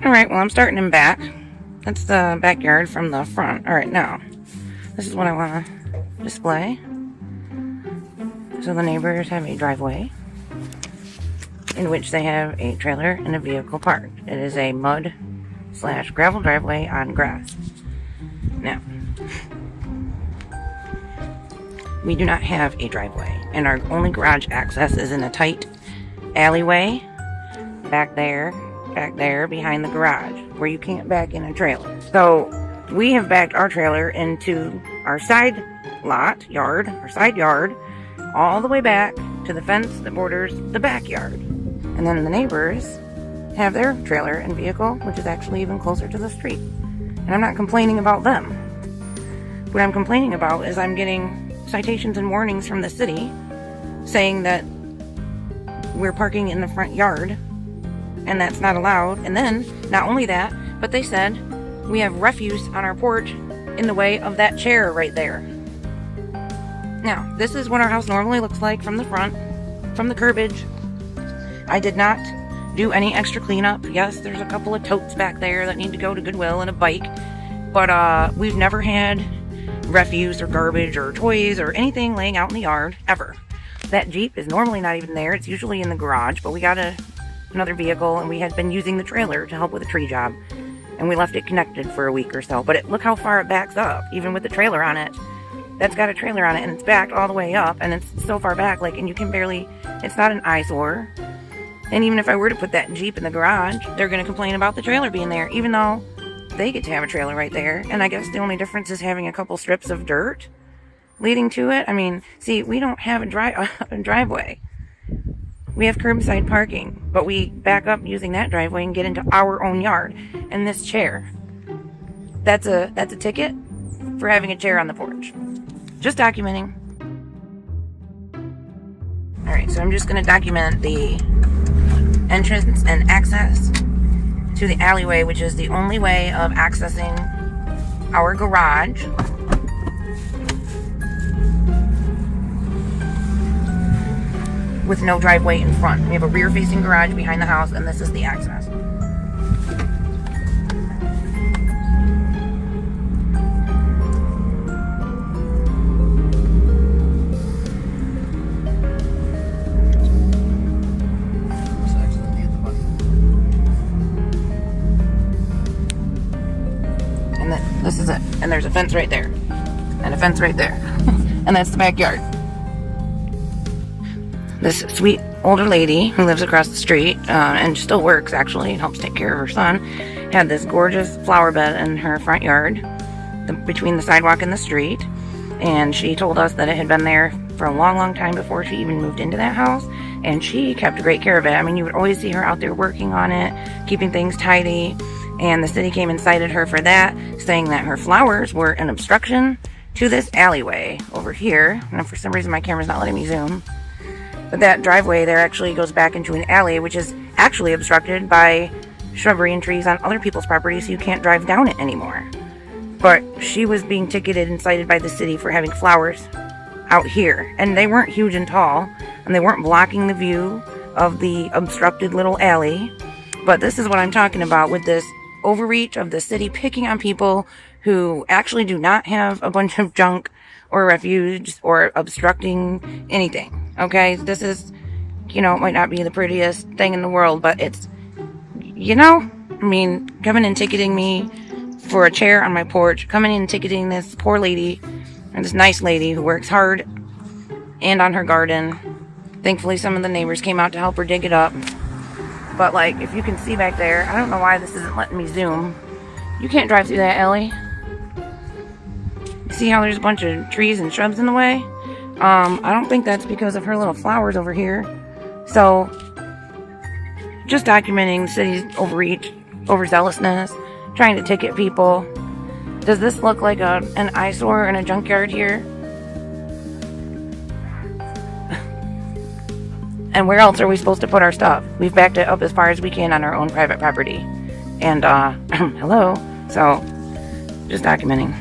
Alright, well, I'm starting in back. That's the backyard from the front. Alright, now, this is what I want to display. So the neighbors have a driveway in which they have a trailer and a vehicle parked. It is a mud/gravel driveway on grass. Now, we do not have a driveway, and our only garage access is in a tight alleyway back there behind the garage, where you can't back in a trailer. So we have backed our trailer into our side yard, all the way back to the fence that borders the backyard. And then the neighbors have their trailer and vehicle, which is actually even closer to the street. And I'm not complaining about them. What I'm complaining about is I'm getting citations and warnings from the city saying that we're parking in the front yard and that's not allowed. And then, not only that, but they said we have refuse on our porch in the way of that chair right there. Now, this is what our house normally looks like from the front, from the curbage. I did not do any extra cleanup. Yes, there's a couple of totes back there that need to go to Goodwill and a bike, but we've never had refuse or garbage or toys or anything laying out in the yard, ever. That Jeep is normally not even there. It's usually in the garage, but we got another vehicle, and we had been using the trailer to help with a tree job, and we left it connected for a week or so. But look how far it backs up, even with the trailer on it. That's got a trailer on it, and it's backed all the way up, and it's so far back, like, and you can barely, it's not an eyesore. And even if I were to put that Jeep in the garage, they're going to complain about the trailer being there, even though they get to have a trailer right there. And I guess the only difference is having a couple strips of dirt leading to it. I mean, see, we don't have a driveway. We have curbside parking, but we back up using that driveway and get into our own yard. And this chair, that's a ticket for having a chair on the porch. Just documenting. Alright, so I'm just going to document the entrance and access to the alleyway, which is the only way of accessing our garage. With no driveway in front. We have a rear-facing garage behind the house, and this is the access. And then this is it. And there's a fence right there. And a fence right there. And that's the backyard. This sweet older lady who lives across the street, and still works actually, and helps take care of her son, had this gorgeous flower bed in her front yard, between the sidewalk and the street, and she told us that it had been there for a long, long time before she even moved into that house, and she kept great care of it. I mean, you would always see her out there working on it, keeping things tidy, and the city came and cited her for that, saying that her flowers were an obstruction to this alleyway over here, and for some reason my camera's not letting me zoom. But that driveway there actually goes back into an alley, which is actually obstructed by shrubbery and trees on other people's property, so you can't drive down it anymore. But she was being ticketed and cited by the city for having flowers out here. And they weren't huge and tall, and they weren't blocking the view of the obstructed little alley. But this is what I'm talking about with this overreach of the city picking on people who actually do not have a bunch of junk or refuse or obstructing anything. Okay, this is, you know, it might not be the prettiest thing in the world, but it's, you know, I mean, coming and ticketing me for a chair on my porch, coming in and ticketing this poor lady, or this nice lady who works hard and on her garden. Thankfully, some of the neighbors came out to help her dig it up. But, like, if you can see back there, I don't know why this isn't letting me zoom. You can't drive through that alley. See how there's a bunch of trees and shrubs in the way? I don't think that's because of her little flowers over here. So, just documenting the city's overreach, overzealousness, trying to ticket people. Does this look like an eyesore in a junkyard here? And where else are we supposed to put our stuff? We've backed it up as far as we can on our own private property. And, hello. So, just documenting.